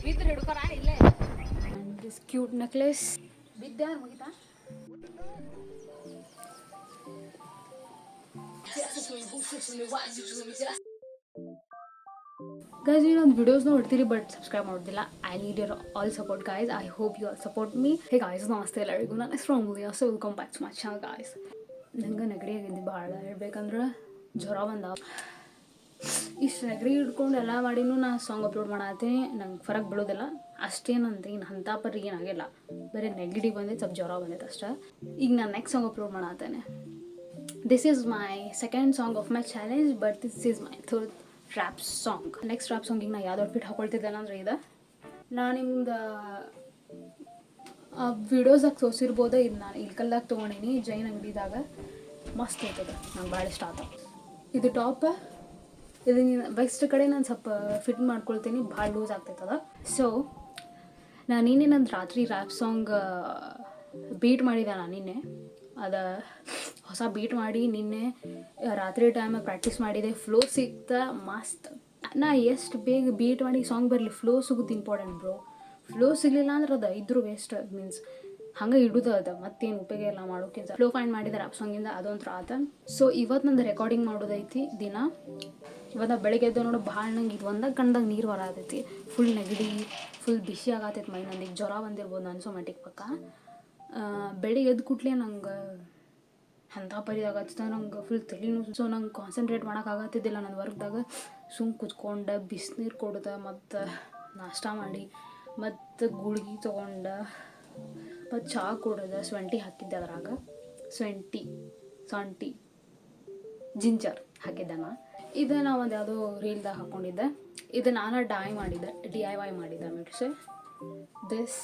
And this cute necklace. Guys, you know videos ನೋಡ್ತೀರಿ but subscribe ಮಾಡೋದಿಲ್ಲ. I need your all support guys. I hope you all support me. Hey guys, ನಮಸ್ತೆ ಎಲ್ಲರಿಗೂ. ನಾನು strongly so welcome back to my channel guys. ನಂಗೆ ನೆಗಡಿ ಆಗಿದ್ದು ಭಾಳ ಹೇಳ್ಬೇಕಂದ್ರೆ ಜ್ವರ ಬಂದ. ಇಷ್ಟು ನೆಗಡಿ ಹಿಡ್ಕೊಂಡು ಎಲ್ಲ ಮಾಡಿನೂ ನಾನು ಸಾಂಗ್ ಅಪ್ಲೋಡ್ ಮಾಡತ್ತೀನಿ. ನಂಗೆ ಫರಕ್ ಬೀಳೋದಿಲ್ಲ ಅಷ್ಟೇನಂತ. ಇನ್ನು ಅಂಥ ಪರಿ ಏನಾಗಿಲ್ಲ, ಬರೀ ನೆಗಡಿ ಬಂದೈತೆ, ಸ್ವಲ್ಪ ಜ್ವರ ಬಂದೈತೆ ಅಷ್ಟೇ. ಈಗ ನಾನು ನೆಕ್ಸ್ಟ್ ಸಾಂಗ್ ಅಪ್ಲೋಡ್ ಮಾಡತ್ತೇನೆ. This is my second song of my challenge, but this is my third rap song. Next rap ಸಾಂಗಿಗೆ ನಾನು ಯಾವ್ದು ಔಟ್ಫಿಟ್ ಹಾಕೊಳ್ತಿದ್ದೇನೆ ಅಂದರೆ ಇದು ನಾನು ನಿಮ್ದು ವಿಡಿಯೋಸಾಗ ತೋರಿಸಿರ್ಬೋದು. ಇದು ನಾನು ಇಲ್ಕಲ್ದಾಗ ತೊಗೊಂಡೀನಿ ಜೈನ್ ಅಂಗಡಿದಾಗ. ಮಸ್ತ್ ಇರ್ತದೆ, ನಂಗೆ ಭಾಳ ಇಷ್ಟ ಆತ. ಇದು ಟಾಪ್, ಇದು ವೆಸ್ಟ್ ಕಡೆ ನಾನು ಸ್ವಲ್ಪ ಫಿಟ್ ಮಾಡ್ಕೊಳ್ತೀನಿ, ಭಾಳ ಲೂಸ್ ಆಗ್ತೈತದ. ಸೊ ನಾನು ನಿನ್ನೆ ನಂದು ರಾತ್ರಿ ರ್ಯಾಪ್ ಸಾಂಗ್ ಬೀಟ್ ಮಾಡಿದೆ. ನಾನು ನಿನ್ನೆ ಅದು ಹೊಸ ಬೀಟ್ ಮಾಡಿ ನಿನ್ನೆ ರಾತ್ರಿ ಟೈಮ್ ಪ್ರಾಕ್ಟೀಸ್ ಮಾಡಿದೆ. ಫ್ಲೋ ಸಿಗ್ತಾ ಮಸ್ತ್. ನಾ ಎಷ್ಟು ಬೇಗ ಬೀಟ್ ಮಾಡಿ ಸಾಂಗ್ ಬರಲಿ, ಫ್ಲೋ ಸಿಗೋದು ಇಂಪಾರ್ಟೆಂಟ್ ಬ್ರೋ. ಫ್ಲೋ ಸಿಗಲಿಲ್ಲ ಅಂದ್ರೆ ಅದು ಇದ್ರೂ ವೇಸ್ಟ್. ಮೀನ್ಸ್ ಹಂಗೆ ಇಡೋದು ಅದು, ಮತ್ತೇನು ಉಪಯೋಗ ಎಲ್ಲ ಮಾಡೋಕ್ಕಿಂತ ಫ್ಲೋ ಫೈಂಡ್ ಮಾಡಿದೆ ರ್ಯಾಪ್ ಸಾಂಗಿಂದ, ಅದೊಂಥರ ಆತ. ಸೊ ಇವತ್ತು ನಂದು ರೆಕಾರ್ಡಿಂಗ್ ಮಾಡೋದೈತಿ ದಿನ. ಇವತ್ತು ಬೆಳಗ್ಗೆ ಎದ್ದು ನೋಡು ಭಾಳ ನಂಗೆ ಇದು ಒಂದಾಗ ಕಣ್ದಾಗ ನೀರು ಬರತೈತಿ. ಫುಲ್ ನೆಗಡಿ, ಫುಲ್ ಬಿಸಿ ಆಗತೈತಿ ಮೈ. ನಂಗೆ ಈಗ ಜ್ವರ ಬಂದಿರ್ಬೋದು ಅನ್ಸೋ ಮಟ್ಟಿಗೆ ಪಕ್ಕ. ಬೆಳಿಗ್ಗೆ ಎದ್ದು ಕೂಡಲೇ ನಂಗೆ ಅಂಥ ಪರಿದಾಗತ್ತ, ನಂಗೆ ಫುಲ್ ತಲೆನೂ. ಸೊ ನಂಗೆ ಕಾನ್ಸಂಟ್ರೇಟ್ ಮಾಡೋಕ್ಕಾಗತ್ತಿದ್ದಿಲ್ಲ ನನ್ನ ವರ್ಕ್ದಾಗ. ಸುಮ್ಮ ಕುತ್ಕೊಂಡು ಬಿಸಿನೀರು ಕೊಡ್ದೆ, ಮತ್ತು ನಾಷ್ಟ ಮಾಡಿ, ಮತ್ತು ಗುಳ್ಗಿ ತೊಗೊಂಡು, ಮತ್ತು ಚಹಾ ಕುಡ್ದೆ. ಶುಂಠಿ ಹಾಕಿದ್ದೆ ಅದ್ರಾಗ, ಶುಂಠಿ ಜಿಂಜರ್ ಹಾಕಿದ್ದೆ ನಾನು. ಇದು ನಾ ಒಂದು ಯಾವುದೋ ರೀಲ್ದಾಗ ಹಾಕ್ಕೊಂಡಿದ್ದೆ. ಇದು ನಾನು DIY ಮಾಡಿದ್ದೆ. ಮಿಟ್ಸೆ ದಿಸ್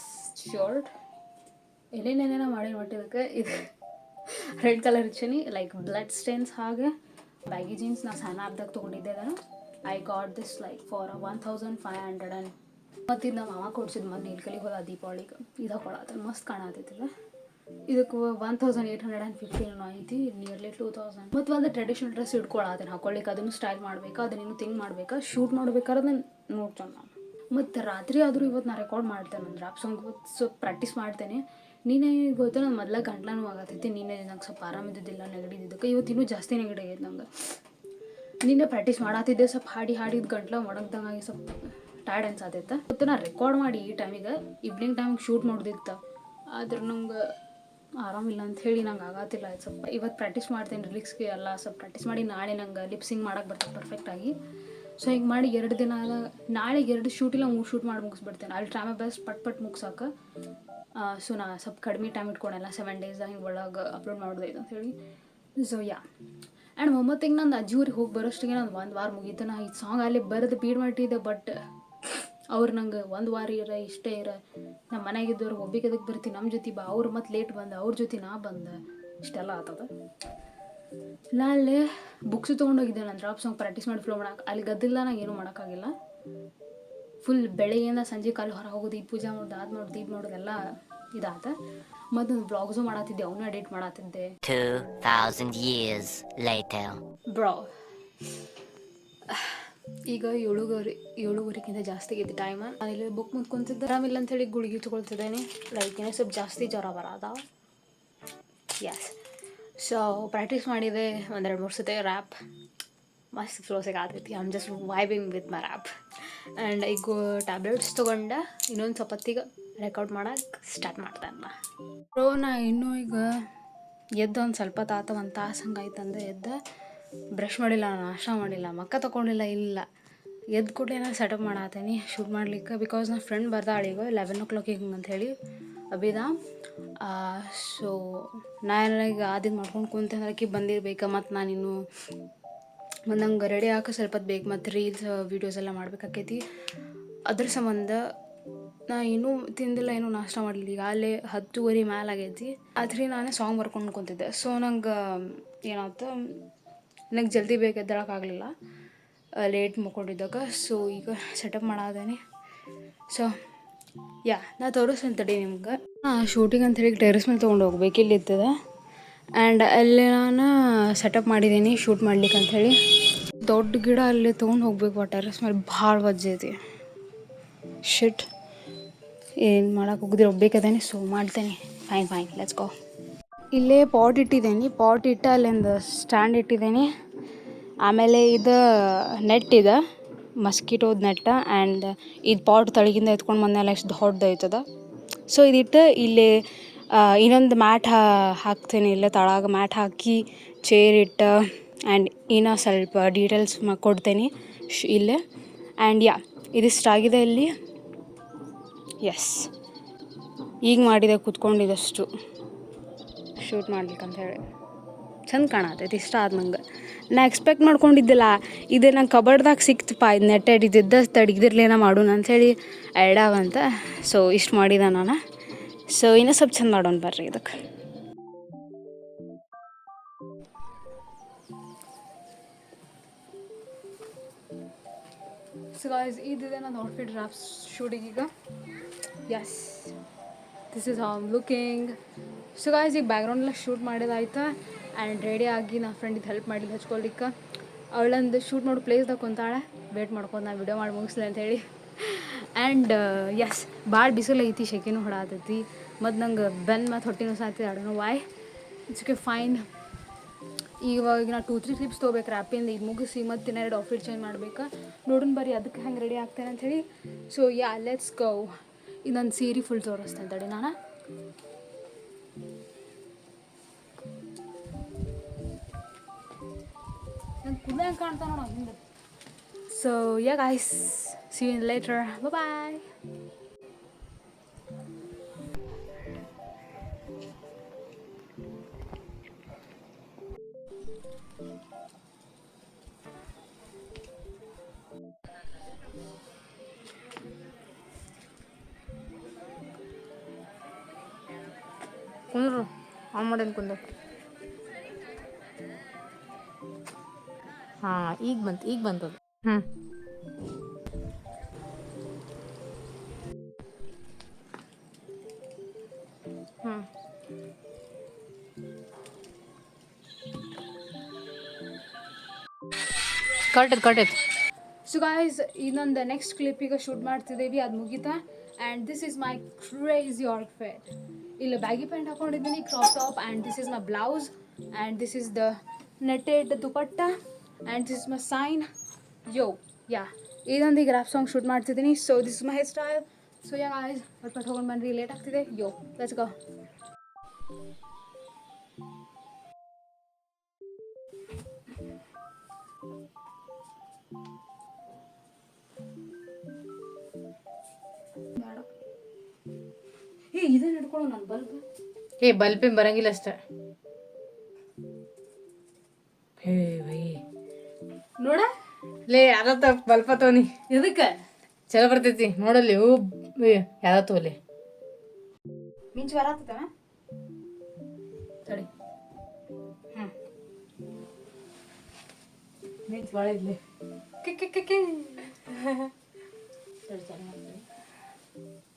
ಶರ್ಟ್ ಏನೇನೇನೇನೋ ಮಾಡಿ ನೋಟಿದ್ದಕ್ಕೆ ಇದು ರೆಡ್ ಕಲರ್ ಇಚ್ಚನಿ, ಲೈಕ್ ಬ್ಲಡ್ ಸ್ಟೇನ್ಸ್. ಹಾಗೆ ಬ್ಯಾಗಿ ಜೀನ್ಸ್ ನಾ ಸಣ್ಣ ಆಪ್ದಾಗ ತೊಗೊಂಡಿದ್ದೆ. ಅದನ್ನು I got this like for 1500. ಮತ್ತು ಇದು ನಮ್ಮ ಮಾಮ ಕೊಡ್ಸಿದ್ದು ಮೊನ್ನೆ ಇಲ್ಕಲಿಗೆ ಹೋದ ದೀಪಾವಳಿಗೆ. ಇದು ಹಾಕೊಳತ್ತ ಮಸ್ತ್ ಕಾಣತೈತಿಲ್ಲ. ಇದಕ್ಕೆ 1850 ಐತಿ, ನಿಯರ್ಲಿ 2000. ಮತ್ತು ಒಂದು ಟ್ರೆಡಿಷನಲ್ ಡ್ರೆಸ್ ಇಟ್ಕೊಳತ್ತೇನೆ ಹಾಕೊಳ್ಳಿಕ್ಕೆ. ಅದನ್ನು ಸ್ಟೈಲ್ ಮಾಡ್ಬೇಕಾ, ಅದನ್ನೇನು ಥಿಂಕ್ ಮಾಡ್ಬೇಕಾ, ಶೂಟ್ ಮಾಡ್ಬೇಕಾದ್ರೆ ಅದನ್ನು ನೋಡ್ತಾನೆ ನಾನು. ಮತ್ತು ರಾತ್ರಿ ಆದರೂ ಇವತ್ತು ನಾನು ರೆಕಾರ್ಡ್ ಮಾಡ್ತೇನೆ ನನ್ನ ರ್ಯಾಪ್ ಸಾಂಗ್. ಇವತ್ತು ಸ್ವಲ್ಪ ಪ್ರಾಕ್ಟೀಸ್ ಮಾಡ್ತೇನೆ. ನೀನೇ ಗೊತ್ತು, ನಾನು ಮೊದಲ ಗಂಟ್ಲೂ ಆಗತ್ತೈತಿ. ನೀನೇ ನಂಗೆ ಸ್ವಲ್ಪ ಆರಾಮಿದ್ದಿದ್ದಿಲ್ಲ, ನೆಗಡಿದ್ದಕ್ಕೆ. ಇವತ್ತು ಇನ್ನೂ ಜಾಸ್ತಿ ನೆಗಡಿ ಆಗೈತೆ ನಂಗೆ. ನೀನೇ ಪ್ರಾಕ್ಟೀಸ್ ಮಾಡತ್ತಿದ್ದೆ, ಸ್ವಲ್ಪ ಹಾಡಿದ್ದು ಗಂಟ್ಲ ಒಣಗ್ದಂಗಾಗಿ ಸ್ವಲ್ಪ ಟೈರ್ಡ್ ಅನ್ಸಾತೈತೆ. ಮತ್ತು ನಾನು ರೆಕಾರ್ಡ್ ಮಾಡಿ ಈ ಟೈಮಿಗೆ ಈವ್ನಿಂಗ್ ಟೈಮಿಗೆ ಶೂಟ್ ಮಾಡೋದಿತ್ತು. ಆದ್ರೆ ನಂಗೆ ಆರಾಮಿಲ್ಲ ಅಂಥೇಳಿ ನಂಗೆ ಆಗತ್ತಿಲ್ಲ. ಸ್ವಲ್ಪ ಇವತ್ತು ಪ್ರಾಕ್ಟೀಸ್ ಮಾಡ್ತೇನೆ ಲಿರಿಕ್ಸ್ಗೆ ಎಲ್ಲ. ಸ್ವಲ್ಪ ಪ್ರಾಕ್ಟೀಸ್ ಮಾಡಿ ನಾಳೆ ನಂಗೆ ಲಿಪ್ಸಿಂಗ್ ಮಾಡೋಕ್ಕೆ ಬರ್ತದೆ ಪರ್ಫೆಕ್ಟಾಗಿ. ಸೊ ಹಿಂಗೆ ಮಾಡಿ 2 ದಿನ ನಾಳೆ 2 ಶೂಟ್ ಇಲ್ಲ 3 ಶೂಟ್ ಮಾಡಿ ಮುಗಿಸ್ಬಿಡ್ತೇನೆ. ಅಲ್ಲಿ ಟ್ರೈ ಮೈ ಬೆಸ್ಟ್ ಪಟ್ ಮುಗ್ಸೋಕೆ. ಸೊ ನಾ ಸ್ವಲ್ಪ ಕಡಿಮೆ ಟೈಮ್ ಇಟ್ಕೊಳಲ್ಲ, 7 ಡೇಸ್ ಹಿಂಗೆ ಒಳಗೆ ಅಪ್ಲೋಡ್ ಮಾಡೋದೈತೆ ಅಂಥೇಳಿ. ಸೊ ಯಾ, ಆ್ಯಂಡ್ ಮೊಮ್ಮತ್ತಿಗೆ ನಂದು ಅಜ್ಜಿ ಊರಿಗೆ ಹೋಗಿ ಬರೋಷ್ಟಿಗೆ ನಾನು 1 ವಾರ ಮುಗೀತು. ನಾ ಈ ಸಾಂಗ್ ಅಲ್ಲಿ ಬರೆದು ಬೀಡ್ ಮಾಡಿಟ್ಟಿದ್ದೆ. ಬಟ್ ಅವ್ರು ನಂಗೆ 1 ವಾರ ಇಷ್ಟೇ ನಮ್ಮ ಮನೆಯಾಗಿದ್ದವ್ರು ಒಬ್ಬಿಗೆ ಅದಕ್ಕೆ ಬರ್ತೀನಿ, ನಮ್ಮ ಜೊತೆ ಬಾ. ಅವ್ರು ಮತ್ತು ಲೇಟ್ ಬಂದ, ಅವ್ರ ಜೊತೆ ನಾ ಬಂದೆ. ಇಷ್ಟೆಲ್ಲ ಆಗ್ತದೆ. ನಾ ಅಲ್ಲೇ ಬುಕ್ಸ್ ತೊಗೊಂಡೋಗಿದ್ದೆ ನಾನು ರ್ಯಾಪ್ ಸಾಂಗ್ ಪ್ರಾಕ್ಟೀಸ್ ಮಾಡಿ ಫ್ಲೋ ಮಾಡೋಕೆ. ಅಲ್ಲಿ ಗದ್ದಿಲ್ಲ, ನಂಗೆ ಏನೂ ಮಾಡೋಕ್ಕಾಗಿಲ್ಲ. ಫುಲ್ ಬೆಳಗ್ಗೆಯಿಂದ ಸಂಜೆ ಕಾಲು ಹೊರ ಹೋಗೋದು, ಈ ಪೂಜೆ ಮಾಡೋದು, ಅದು ಮಾಡೋದು, ಇದು ಮಾಡೋದೆಲ್ಲ ಇದಾತ. ಮತ್ತು ನಾನು ಬ್ಲಾಗ್ಸು ಮಾಡತ್ತಿದ್ದೆ, ಅವನು ಎಡಿಟ್ ಮಾಡತ್ತಿದ್ದೆ. 2000 years later. ಬ್ರೋ ಈಗ 7:30 ಜಾಸ್ತಿ ಆಗೈತಿ ಟೈಮ್. ನಾನಿಲ್ಲಿ ಬುಕ್ ಮುಂದ್ಕೊಂತಿದ್ದೆ. ಆರಾಮಿಲ್ಲ ಅಂಥೇಳಿ ಗುಳಿಗೆ ತೊಗೊಳ್ತಿದ್ದೇನೆ. ಲೈಕ್ ಏನೋ ಸ್ವಲ್ಪ ಜಾಸ್ತಿ ಜ್ವರ ಬರೋದ. ಯಸ್. ಸೊ ಪ್ರಾಕ್ಟೀಸ್ ಮಾಡಿದೆ 1-2-3 ಸತಿ ರ್ಯಾಪ್. ಮಸ್ತ್ ಫ್ಲೋ ಸಿಗಾತೈತಿ. I am just vibing with my rap. And ಈಗ ಟ್ಯಾಬ್ಲೆಟ್ಸ್ ತೊಗೊಂಡೆ. ಇನ್ನೊಂದು ಸ್ವಲ್ಪ ಹೊತ್ತಿಗೆ ರೆಕಾರ್ಡ್ ಮಾಡೋಕ್ಕೆ ಸ್ಟಾರ್ಟ್ ಮಾಡ್ತಾನೆ. ಬ್ರೋ ನಾ ಇನ್ನೂ ಈಗ ಎದ್ದು ಒಂದು ಸ್ವಲ್ಪ ತಾತ 1 ತಾಸು ಹಂಗಾಯ್ತಂದ್ರೆ ಎದ್ದು ಬ್ರಷ್ ಮಾಡಿಲ್ಲ, ನಾಷ್ಟ ಮಾಡಿಲ್ಲ, ಮಕ್ಕ ತೊಗೊಂಡಿಲ್ಲ. ಇಲ್ಲ ಎದ್ದು ಕೂಡಲೇ ನಾನು ಸೆಟಪ್ ಮಾಡತ್ತೀನಿ ಶೂಟ್ ಮಾಡ್ಲಿಕ್ಕೆ. ಬಿಕಾಸ್ ನನ್ನ ಫ್ರೆಂಡ್ ಬರ್ದಾಳೀಗ 11 o'clock ಹಿಂಗೆ ಅಂಥೇಳಿ ಅಭಿದ. ಸೊ ನಾನು ಈಗ ಆದಿದ್ದು ಮಾಡ್ಕೊಂಡು ಕುಂತಂದ್ರೆ ಆಕಿ ಬಂದಿರ್ಬೇಕು. ಮತ್ತು ನಾನಿನ್ನು ನಂಗೆ ರೆಡಿ ಹಾಕೋ ಸ್ವಲ್ಪ ಹೊತ್ತು ಬೇಕು. ಮತ್ತು ರೀಲ್ಸ್ ವೀಡಿಯೋಸ್ ಎಲ್ಲ ಮಾಡ್ಬೇಕಾಕೈತಿ. ಅದ್ರ ಸಂಬಂಧ ನಾ ಇನ್ನೂ ತಿಂದಿಲ್ಲ, ಏನೂ ನಾಷ್ಟ ಮಾಡಲಿಲ್ಲ. ಈಗ ಅಲ್ಲೇ 10:30 ಮೇಲೆ ಆಗೈತಿ. ಆದ್ರೆ ನಾನೇ ಸಾಂಗ್ ಬರ್ಕೊಂಡು ಕುಂತಿದ್ದೆ. ಸೊ ನಂಗೆ ಏನಾಯ್ತು, ನಂಗೆ ಜಲ್ದಿ ಬೇಕು ಎದ್ದೇಳೋಕ್ಕಾಗಲಿಲ್ಲ, ಲೇಟ್ ಮುಕ್ಕೊಂಡಿದ್ದಾಗ. ಸೊ ಈಗ ಸೆಟಪ್ ಮಾಡಾದೇನೆ. ಸೊ ಯಾ, ನಾ ತೋರಿಸ್ತೇನೆ ತಡಿ ನಿಮ್ಗೆ. ಶೂಟಿಂಗ್ ಅಂಥೇಳಿ ಟೆರೆಸ್ ಮೇಲೆ ತೊಗೊಂಡು ಹೋಗ್ಬೇಕು, ಇಲ್ಲಿ ಇರ್ತದೆ. ಆ್ಯಂಡ್ ಅಲ್ಲಿ ನಾನು ಸೆಟಪ್ ಮಾಡಿದ್ದೀನಿ ಶೂಟ್ ಮಾಡ್ಲಿಕ್ಕೆ ಅಂಥೇಳಿ. ದೊಡ್ಡ ಗಿಡ ಅಲ್ಲಿ ತೊಗೊಂಡು ಹೋಗ್ಬೇಕು. ಟೆರೆಸ್ ಮೇಲೆ ಭಾಳ ವಜ್ಜೆ ಐತಿ. ಶಿಟ್, ಏನು ಮಾಡೋಕೆ ಹೋಗಿದ್ರೆ ಒಬ್ಬೇಕದೇನೆ, ಸೊ ಮಾಡ್ತೇನೆ. Fine let's go. ಇಲ್ಲೇ ಪಾಟ್ ಇಟ್ಟಿದ್ದೀನಿ, ಪಾಟ್ ಇಟ್ಟು ಅಲ್ಲಿಂದ ಸ್ಟ್ಯಾಂಡ್ ಇಟ್ಟಿದ್ದೀನಿ. ಆಮೇಲೆ ಇದು ನೆಟ್ ಇದೆ, ಮಸ್ಕಿಟೋದ ನೆಟ್. ಆ್ಯಂಡ್ ಇದು ಪಾಟ್ ತಳಗಿಂದ ಎತ್ಕೊಂಡು ಬಂದೆಲ್ಲ ಎಷ್ಟು ದೊಡ್ಡದೈತದ. ಸೊ ಇದಿಟ್ಟು ಇಲ್ಲಿ ಇನ್ನೊಂದು ಮ್ಯಾಟ್ ಹಾಕ್ತೀನಿ. ಇಲ್ಲೇ ತಳಗ ಮ್ಯಾಟ್ ಹಾಕಿ ಚೇರ್ ಇಟ್ಟು ಆ್ಯಂಡ್ ಇನ್ನೂ ಸ್ವಲ್ಪ ಡೀಟೇಲ್ಸ್ ಕೊಡ್ತೇನೆ ಇಲ್ಲೇ. ಆ್ಯಂಡ್ ಇದಿಷ್ಟಾಗಿದೆ ಇಲ್ಲಿ. ಎಸ್, ಈಗ ಮಾಡಿದೆ ಕೂತ್ಕೊಂಡಿದ್ದಷ್ಟು ಶೂಟ್ ಮಾಡ್ಲಿಕ್ಕಂತ ಹೇಳಿ ಚಂದ ಕಾಣತೈತಿ. ಇಷ್ಟ ಆದ ನಂಗೆ. ನಾ ಎಕ್ಸ್ಪೆಕ್ಟ್ ಮಾಡ್ಕೊಂಡಿದ್ದಿಲ್ಲ ಇದು ನಂಗೆ ಕಬರ್ಡ್ದಾಗ ಸಿಕ್ತಪ್ಪ, ಇದು ನೆಟ್ಟೆಡ್ ಇದ್ದಿದ್ದ ತಡಗಿದಿರ್ಲೇನ ಮಾಡೋಣ ಅಂಥೇಳಿ ಐಡಾವಂತ. ಸೊ ಇಷ್ಟು ಮಾಡಿದೆ ನಾನು. ಸೊ ಇನ್ನೂ ಸ್ವಲ್ಪ ಚಂದ ಮಾಡೋಣ ಬರ್ರಿ ಇದಕ್ಕೆ. ಸೊ ಗಾಯ್ಸ್, ಇದಿದೆ ನನ್ನ ಔಟ್ಫಿಟ್ ಡ್ರಾಫ್ಟ್ ಶೂಟಿಗೆ ಈಗ. Yes, this is how I'm looking. So guys, ಈಗ ಬ್ಯಾಕ್ಗ್ರೌಂಡೆಲ್ಲ ಶೂಟ್ ಮಾಡೋದಾಯ್ತು. ಆ್ಯಂಡ್ ರೆಡಿ ಆಗಿ ನನ್ನ ಫ್ರೆಂಡಿಗೆ ಹೆಲ್ಪ್ ಮಾಡಿದ್ದು ಹಚ್ಕೊಳ್ಲಿಕ್ಕೆ. ಅವಳಂದು ಶೂಟ್ ಮಾಡೋ ಪ್ಲೇಸ್ದಾಗ ಕುಂತಾಳೆ, ವೇಟ್ ಮಾಡ್ಕೊಂಡು ನಾನು ವಿಡಿಯೋ ಮಾಡಿ ಮುಗಿಸ್ಲಿ ಅಂಥೇಳಿ. ಆ್ಯಂಡ್ ಎಸ್, ಭಾಳ ಬಿಸಿಲು ಐತಿ, ಶೆಕೆನೂ ಹೊಡಾತೈತಿ, ಮತ್ತು ನಂಗೆ ಮತ್ತು ಹೊಟ್ಟೆನೂ ಸಾಯ್ತದೆ. I don't know why. It's okay, fine. ಇವಾಗ ನಾ 2-3 ಕ್ಲಿಪ್ಸ್ ತೊಗೋಬೇಕು ರ್ಯಾಪಿಂದ. ಇದು ಮುಗಿಸಿ ಮತ್ತು ಇನ್ನೆರಡು ಔಟ್ಫಿಟ್ ಚೇಂಜ್ ಮಾಡ್ಬೇಕು. ನೋಡೋಣ ಬರ್ರಿ ಅದಕ್ಕೆ ಹೆಂಗೆ ರೆಡಿ ಆಗ್ತೇನೆ ಅಂಥೇಳಿ. So let's go. ಇನ್ನೊಂದು ಸೀರೆ ಫುಲ್ ತೋರಿಸ್ತೇನೆ ತಡಿ ನಾನು. ನಂಗೆ ಕೂದಲು ಹೆಂಗೆ ಕಾಣ್ತಾ ನೋಡೋ ಹಿಂದೆ. So guys, see you later, bye. ಕುಂದ್ರು ಆನ್ ಮಾಡೇನು ಕುಂದ್ರು. ಹಾಂ, ಈಗ ಬಂತದು. ಕರೆಕ್ಟ್. ಸೊ ಗಾಯ್ಸ್, ಇನ್ನೊಂದು ನೆಕ್ಸ್ಟ್ ಕ್ಲಿಪ್ಪಿಗೆ ಶೂಟ್ ಮಾಡ್ತಿದ್ದೀವಿ, ಅದು ಮುಗಿತಾ. And this is my crazy outfit. ಇಲ್ಲ ಬ್ಯಾಗಿ ಪ್ಯಾಂಟ್ ಹಾಕೊಂಡಿದ್ದೀನಿ, crop top, and this is my blouse, and this is the netted dupatta, and this is my sign. ಇದೊಂದು ಈಗ ರ್ಯಾಪ್ ಸಾಂಗ್ ಶೂಟ್ ಮಾಡ್ತಿದ್ದೀನಿ. So this is my hair style. So guys, ಪಟ್ ಹೋಗೊಂಡು ಬನ್ನಿರಿ, late ಆಗ್ತಿದೆ. Let's go. ಇದನ್ನ ಹಿಡ್ಕೊಳ್ಳೋ ನನ್ನ bulb. Bulb ಏನು ಬರಂಗಿಲ್ಲ ಅಷ್ಟೇ. ನೋಡ ಲೇ, ಯಾರತ್ತ ಬಲ್ಪ ತೋನಿ. ಎದಕ್ಕೆ ಚಲೋ ಬರ್ತೈತಿ ನೋಡಲ್ಲಿ. ಯಾರ ತೋಲಿ ಮಿಂಚು ಬರತ್ತ ತಡಿ. ಮಿಂಚ್ ಭಾಳ ಇದ್ಲಿ.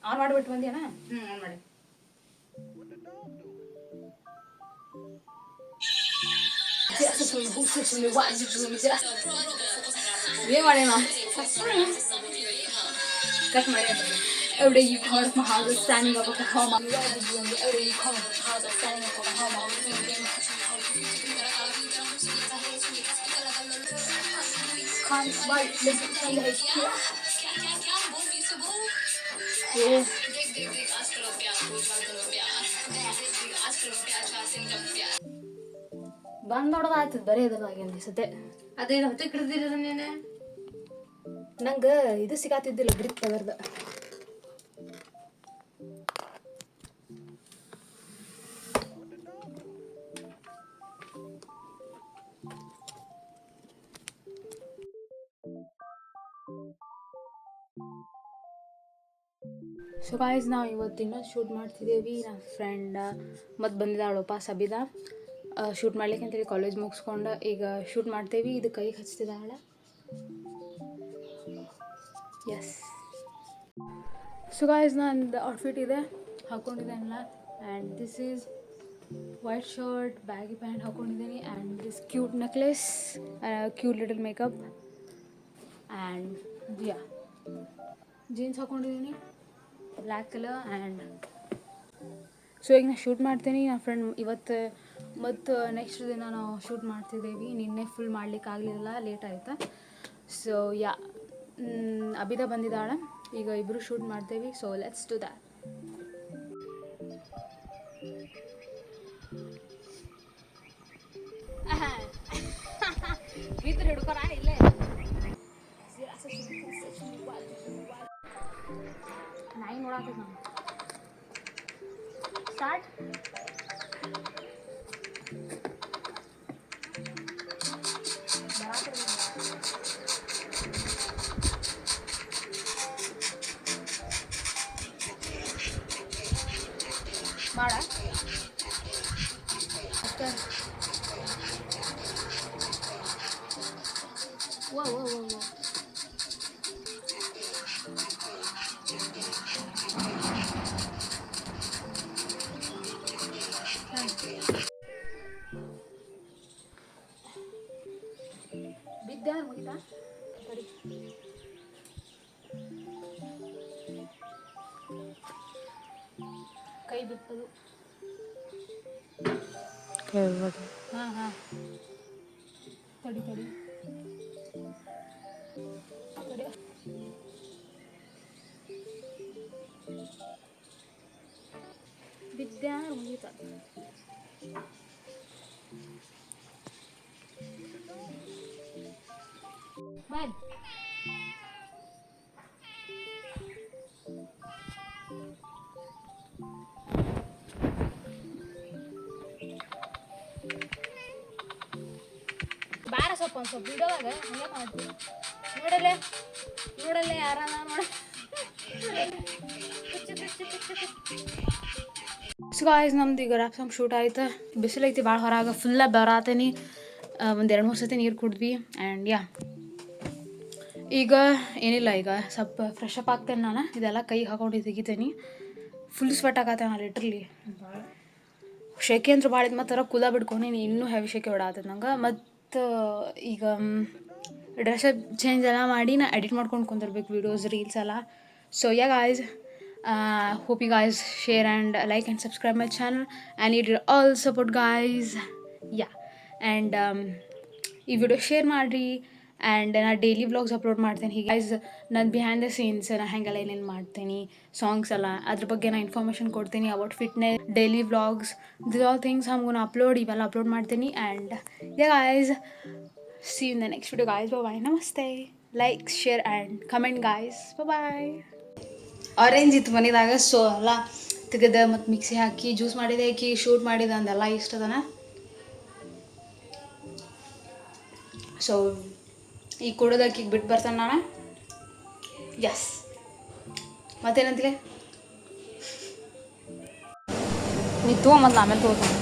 ಆನ್ ಮಾಡಿಬಿಟ್ಟು ಬಂದ್ಯಾನ. ಆನ್ ಮಾಡಿ. ಏನ್ ಮಾಡೇನ ಕಟ್ ಮಾಡಿ. Every day you call my house is standing up at home. Every day you call my house is standing up at home. Can't wait, listen to the ಬಂದ್ ನೋಡೋದಾಯ್ತದ ಬರೀ ಇದ್ರದಾಗ ಅನ್ಸತ್ತೆ. ಅದೇನು ಹೊಟ್ಟೆ ಕಿಡ್ದಿರ ನೀನೆ? ನಂಗೆ ಇದು ಸಿಗಾತಿದ್ದಿಲ್ಲ, ಗ್ರಿಪ್ ಅದರ್ದ. ಸೊ ಗಾಯ್ಸ್, ನಾವು ಇವತ್ತಿನ ಶೂಟ್ ಮಾಡ್ತಿದ್ದೇವೆ. ನನ್ನ ಫ್ರೆಂಡ್ ಮತ್ತು ಬಂದಿದ್ದಾಳಪ್ಪ ಸಬಿದಾ ಶೂಟ್ ಮಾಡ್ಲಿಕ್ಕೆ ಅಂತೇಳಿ ಕಾಲೇಜ್ ಮುಗಿಸ್ಕೊಂಡು ಈಗ ಶೂಟ್ ಮಾಡ್ತೇವೆ. ಇದು ಕೈಗೆ ಹಚ್ತಿದ್ದಾಳ. ಎಸ್. ಸೊ ಗಾಯ್ಸ್, ನಂದು ಔಟ್ಫಿಟ್ ಇದೆ ಹಾಕ್ಕೊಂಡಿದ್ದೇನಲ್ಲ. And this is white shirt, baggy pant ಹಾಕ್ಕೊಂಡಿದ್ದೀನಿ. And this cute necklace, cute little makeup. And jeans ಹಾಕ್ಕೊಂಡಿದ್ದೀನಿ ಬ್ಲ್ಯಾಕ್ ಕಲರ್ ಆ್ಯಂಡ್ ಸೊ ಈಗ ನಾನು ಶೂಟ್ ಮಾಡ್ತೀನಿ ನನ್ನ ಫ್ರೆಂಡ್ ಇವತ್ತು ಮತ್ತು ನೆಕ್ಸ್ಟ್ ದಿನ ನಾವು ಶೂಟ್ ಮಾಡ್ತಿದ್ದೀವಿ. ನಿನ್ನೆ ಫುಲ್ ಮಾಡ್ಲಿಕ್ಕೆ ಆಗಲಿಲ್ಲ, ಲೇಟ್ ಆಯಿತಾ. ಸೊ ಯಾ ಅಬಿತಾ ಬಂದಿದ್ದಾಳೆ, ಈಗ ಇಬ್ಬರು ಶೂಟ್ ಮಾಡ್ತೀವಿ. So let's do that. ಬಿದ್ದರೆ ಹಿಡ್ಕೊರ ಇಲ್ಲೇ ನಾಯಿ ನೋಡಾಕೈತೆ ನಾವು. ಸ್ಟಾರ್ಟ್. ಮಾಡ ಅಷ್ಟೇ. ಓ ಓ ಓ ಓ ಬಿದ್ದೆ ಮುಗಿತಾ ಸರಿ. ಕೈ ಬಿಟ್ಟದು. ಹಾಂ ಹಾಂ ತಡಿ ತಡಿ ತಡಿ. ಬಿದ್ದೆ ಮುಗಿತ. ಬಾಯ್. ಬಾರ ಸ್ವಲ್ಪ ಒಂದು ಸ್ವಲ್ಪ ವಿಡಿಯೋದಾಗ ಹಂಗೆ ಮಾಡ್ತೀವಿ. ನೋಡಲ್ಲೇ ಯಾರನ್ನ ನೋಡ. ಸೊ ಗಾಯ್ಸ್ ನಮ್ದು ಈಗ ರ್ಯಾಪ್ ಸಾಂಗ್ ಶೂಟ್ ಆಯ್ತು. ಬಿಸಿಲೈತಿ ಭಾಳ ಹೊರಗೆ, ಫುಲ್ಲ ಬರಾತೀನಿ. ಒಂದು 2-3 ಸತಿ ನೀರು ಕುಡಿದ್ವಿ ಆ್ಯಂಡ್ ಯಾ ಈಗ ಏನಿಲ್ಲ, ಈಗ ಸ್ವಲ್ಪ ಫ್ರೆಶ್ ಅಪ್ ಆಗ್ತೇನೆ ನಾನು. ಇದೆಲ್ಲ ಕೈ ಹಾಕೊಂಡು ತೆಗಿತೇನೆ. ಫುಲ್ ಸ್ವೆಟ್ ಆಗತ್ತೆ ನಾನು ಲಿಟ್ರಲಿ. ಶೆಕೆ ಅಂತೂ ಭಾಳ ಇದು ಮತ್ತು ಕುಲ ಬಿಡ್ಕೊಂಡು ಇನ್ನೂ ಹೆವಿ ಶೆಕೆ ಹೊಡಾತದೆ ನಂಗೆ. ಮತ್ತು ಈಗ ಡ್ರೆಸ್ ಚೇಂಜ್ ಎಲ್ಲ ಮಾಡಿ ನಾ ಎಡಿಟ್ ಮಾಡ್ಕೊಂಡು ಕುಂದಿರ್ಬೇಕು ವೀಡಿಯೋಸ್, ರೀಲ್ಸ್ ಎಲ್ಲ. So yeah guys, hope you guys share and like and subscribe my channel. I need your all support guys. Yeah, and ಈ ವಿಡಿಯೋ ಶೇರ್ ಮಾಡಿರಿ. ಆ್ಯಂಡ್ ನಾನು ಡೈಲಿ ವ್ಲಾಗ್ಸ್ ಅಪ್ಲೋಡ್ ಮಾಡ್ತೀನಿ. ಹೀಗೆ ಗೈಸ್ ನಾನು behind the scenes ನಾನು ಹೆಂಗೆಲ್ಲ ಏನೇನು ಮಾಡ್ತೀನಿ, songs ಎಲ್ಲ ಅದ್ರ ಬಗ್ಗೆ ನಾನು ಇನ್ಫಾರ್ಮೇಷನ್ ಕೊಡ್ತೀನಿ. About fitness, daily vlogs, this all things ಹಮ್ಗೂ ಅಪ್ಲೋಡ್ ಇವೆಲ್ಲ ಅಪ್ಲೋಡ್ ಮಾಡ್ತೀನಿ. And yeah guys, see you in the next video guys. Bye bye. Namaste. Like, share and comment guys. Bye bye. Orange ಇತ್ತು ಮನೆದಾಗ, so ಎಲ್ಲ ತೆಗೆದ ಮತ್ತು mixie ಹಾಕಿ juice ಮಾಡಿದೆ, ಹಾಕಿ shoot ಮಾಡಿದೆ ಅಂದೆಲ್ಲ ಇಷ್ಟ ಅದನ. ಸೊ ಈಗ ಕೊಡೋದಕ್ಕೆ ಈಗ ಬಿಟ್ಟು ಬರ್ತಾನೆ ನಾನು. ಎಸ್, ಮತ್ತೇನಂತಿಲ್ಲ ನೀ ತೊಗೊಂಬಂದು ಆಮೇಲೆ ತೊಗೋತಾನೆ.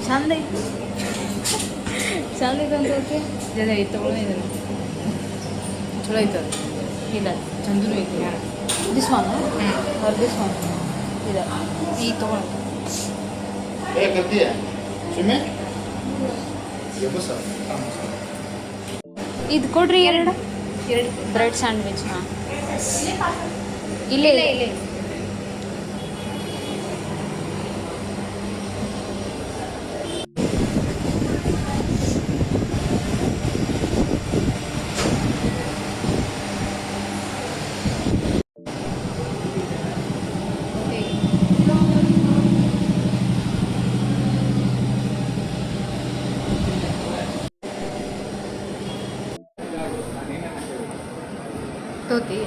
ಚಂದ ಐತಿ, ಚಂದ ಐತೆ ಅಂತ ಓಕೆ. ಜನ ಐತೆ ತೊಗೊಂಡಿದ್ದಾನೆ, ಚಲೋ ಐತೆ. ಇಲ್ಲ ಚಂದೂ ಐತಿ. ದಿಸ್ ಒನ್ ಅವ್ರು ದಿಸ್ ಒನ್ ಇದೆ. ಈಗ ತೊಗೊಳ ಇದು ಕೊಡ್ರಿ. ಎರಡು ಬ್ರೆಡ್ ಸ್ಯಾಂಡ್ವಿಚ್. ಹಾಂ ಇಲ್ಲೇ ಇಲ್ಲೇ Okay.